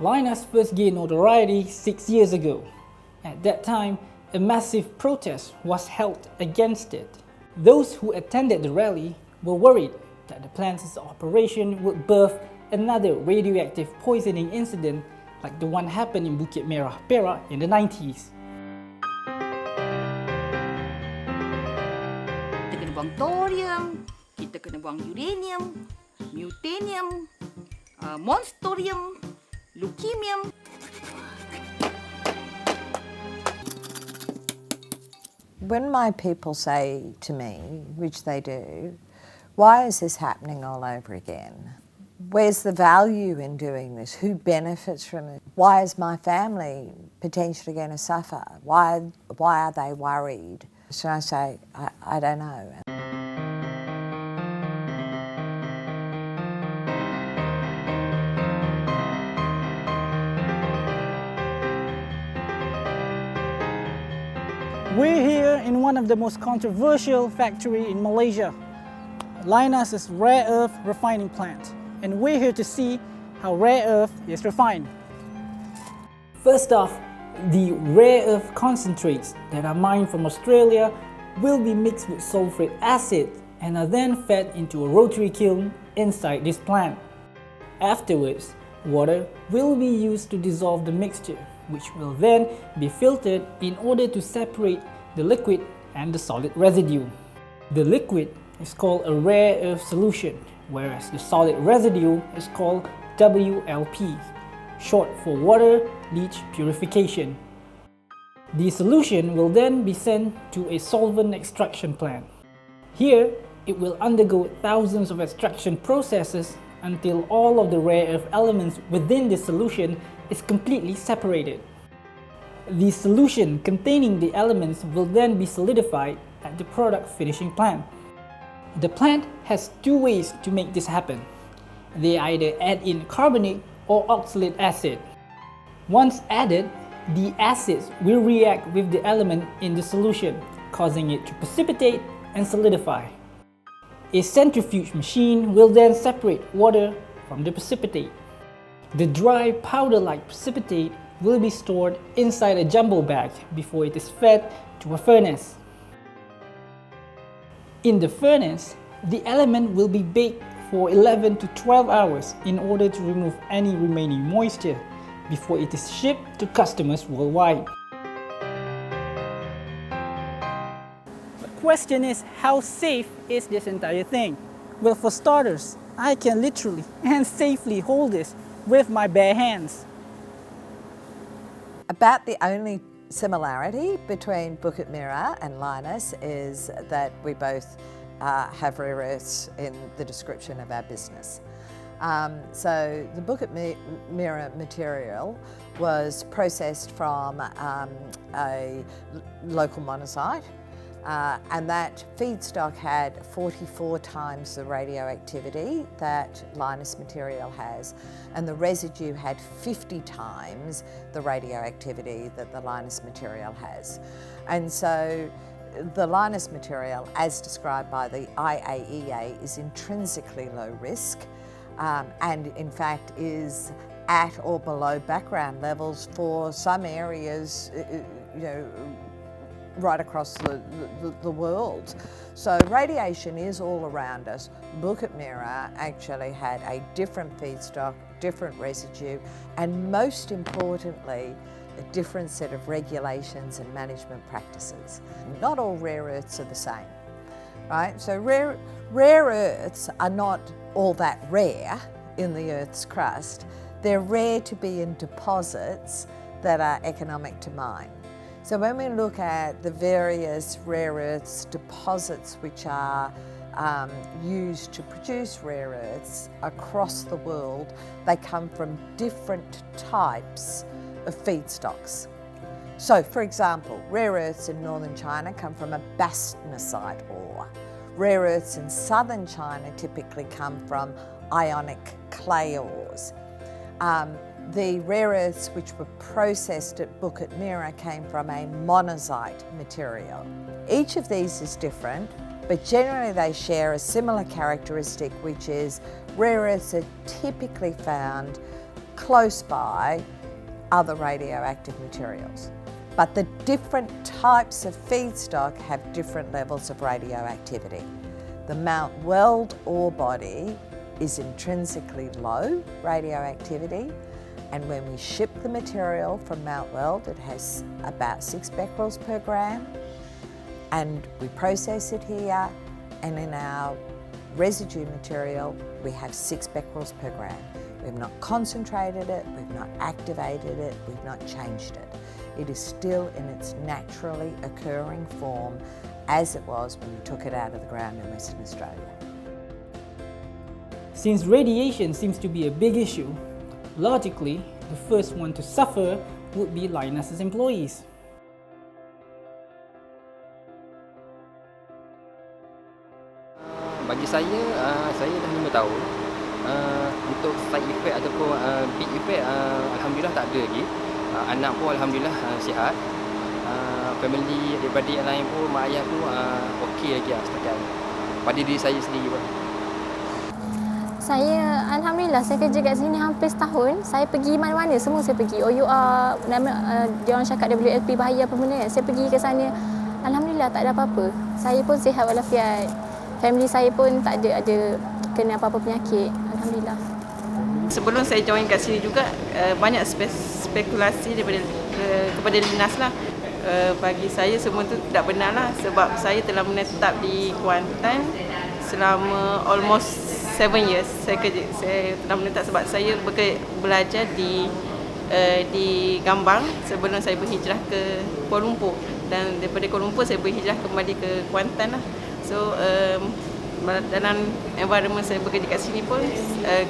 Lynas first gained notoriety 6 years ago. At that time, a massive protest was held against it. Those who attended the rally were worried that the plant's operation would birth another radioactive poisoning incident like the one happened in Bukit Merah, Perak in the 90s. Kita kena buang thorium, kita kena buang uranium, mutanium, monstorium, leukemium. When my people say to me, which they do, why is this happening all over again? Where's the value in doing this? Who benefits from it? Why is my family potentially going to suffer? Why are they worried? So I say, I don't know. We're here in one of the most controversial factories in Malaysia, Lynas' rare earth refining plant. And we're here to see how rare earth is refined. First off, the rare earth concentrates that are mined from Australia will be mixed with sulfuric acid and are then fed into a rotary kiln inside this plant. Afterwards, water will be used to dissolve the mixture, which will then be filtered in order to separate the liquid and the solid residue. The liquid is called a rare earth solution, whereas the solid residue is called WLP, short for water leach purification. The solution will then be sent to a solvent extraction plant. Here, it will undergo thousands of extraction processes until all of the rare earth elements within the solution is completely separated. The solution containing the elements will then be solidified at the product finishing plant. The plant has two ways to make this happen. They either add in carbonic or oxalic acid. Once added, the acids will react with the element in the solution, causing it to precipitate and solidify. A centrifuge machine will then separate water from the precipitate. The dry powder-like precipitate will be stored inside a jumbo bag before it is fed to a furnace. In the furnace, the element will be baked for 11 to 12 hours in order to remove any remaining moisture before it is shipped to customers worldwide. The question is, how safe is this entire thing? Well, for starters, I can literally and safely hold this with my bare hands. About the only similarity between Bukit Merah and Lynas is that we both have rare earths in the description of our business. So the Bukit Merah material was processed from a local monazite, and that feedstock had 44 times the radioactivity that Lynas material has, and the residue had 50 times the radioactivity that the Lynas material has. And so the Lynas material, as described by the IAEA, is intrinsically low risk and in fact is at or below background levels for some areas, right across the world. So radiation is all around us. Bukit Merah actually had a different feedstock, different residue, and most importantly, a different set of regulations and management practices. Not all rare earths are the same, right? So rare earths are not all that rare in the Earth's crust. They're rare to be in deposits that are economic to mine. So when we look at the various rare earths deposits which are used to produce rare earths across the world, they come from different types of feedstocks. So for example, rare earths in northern China come from a bastnasite ore. Rare earths in southern China typically come from ionic clay ores. The rare earths which were processed at Bukit Merah came from a monazite material. Each of these is different, but generally they share a similar characteristic, which is rare earths are typically found close by other radioactive materials. But the different types of feedstock have different levels of radioactivity. The Mount Weld ore body is intrinsically low radioactivity, and when we ship the material from Mount Weld, it has about 6 becquerels per gram, and we process it here, and in our residue material, we have 6 becquerels per gram. We've not concentrated it, we've not activated it, we've not changed it. It is still in its naturally occurring form as it was when we took it out of the ground in Western Australia. Since radiation seems to be a big issue, logically, the first one to suffer would be Lynas's employees. Bagi saya dah 5 tahun. Untuk side effect ataupun big effect, alhamdulillah tak ada lagi. Anak pun alhamdulillah sihat. Family, adik-adik yang lain pun, mak ayah pun okey lagi setakat. Pada diri saya sendiri pun. Saya alhamdulillah saya kerja kat sini hampir setahun. Saya pergi mana-mana, semua saya pergi. OUR, dia orang cakap WLP bahaya apa benda kan. Saya pergi ke sana, alhamdulillah tak ada apa-apa. Saya pun sihat walafiat. Family saya pun tak ada kena apa-apa penyakit. Alhamdulillah. Sebelum saya join kat sini juga banyak spekulasi kepada Lynas lah. Bagi saya semua tu tidak benar lah, sebab saya telah menetap di Kuantan selama almost 7 years. Saya telah menetap sebab saya belajar di Gambang sebelum saya berhijrah ke Kuala Lumpur, dan daripada Kuala Lumpur saya berhijrah kembali ke Kuantan lah. So dalam environment saya bekerja kat sini pun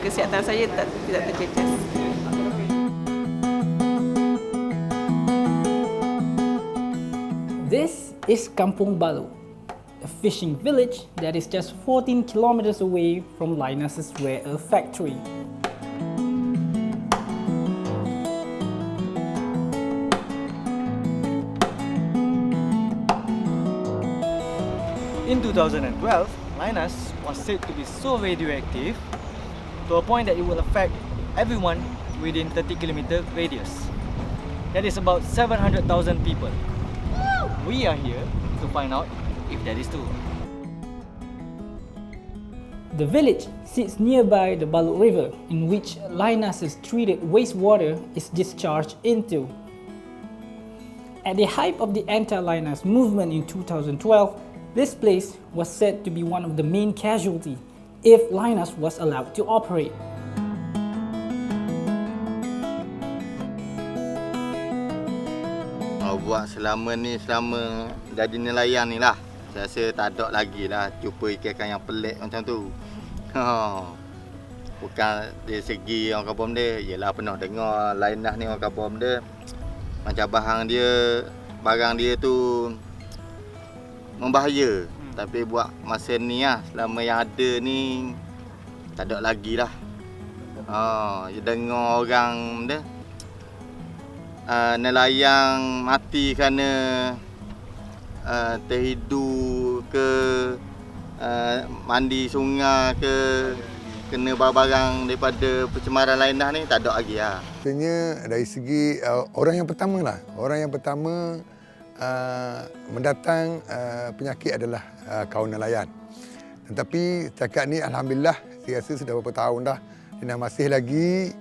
kesihatan saya tidak terjejas. This is Kampung Balok, a fishing village that is just 14 kilometers away from Lynas's rare earth factory. In 2012, Lynas was said to be so radioactive to a point that it will affect everyone within 30-kilometer radius. That is about 700,000 people. We are here to find out if that is true. The village sits nearby the Balok River, in which Lynas's treated wastewater is discharged into. At the height of the anti-Lynas movement in 2012, this place was said to be one of the main casualties if Lynas was allowed to operate. Buat selama jadi nelayan ni lah, saya rasa tak ada lagi lah jumpa ikan yang pelik macam tu. Bukan dari segi orang kampung dia, yelah pernah dengar Lynas ni orang kampung dia macam barang dia tu membahaya. Tapi buat masa ni lah, selama yang ada ni tak ada lagi lah. Dengar orang dia nelayan mati kerana terhidu ke mandi sungai ke kena barang daripada pencemaran Lynas ni tak ada lagi lah. Maksudnya dari segi orang yang pertama lah. Orang yang pertama mendatang penyakit adalah kaum nelayan. Tetapi setakat ni alhamdulillah saya rasa sudah beberapa tahun dah dan masih lagi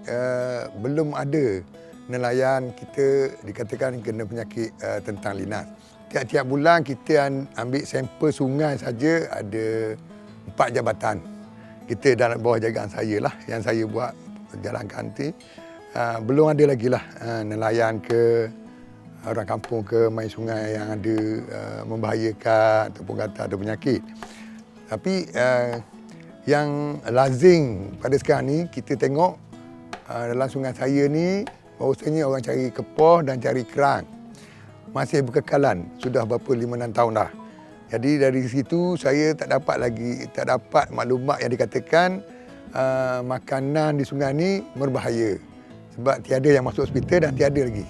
belum ada nelayan kita dikatakan kena penyakit tentang Lynas. Tiap-tiap bulan kita ambil sampel sungai saja ada 4 jabatan. Kita dalam bawah jagaan saya lah yang saya buat jalankan nanti. Belum ada lagi lah nelayan ke orang kampung ke main sungai yang ada membahayakan ataupun kata ada penyakit. Tapi yang lazim pada sekarang ni kita tengok dalam sungai saya ni bahawasanya orang cari kepoh dan cari kerang. Masih berkekalan, sudah berapa 5-6 tahun dah. Jadi dari situ saya tak dapat maklumat yang dikatakan makanan di sungai ni berbahaya. Sebab tiada yang masuk hospital dan tiada lagi.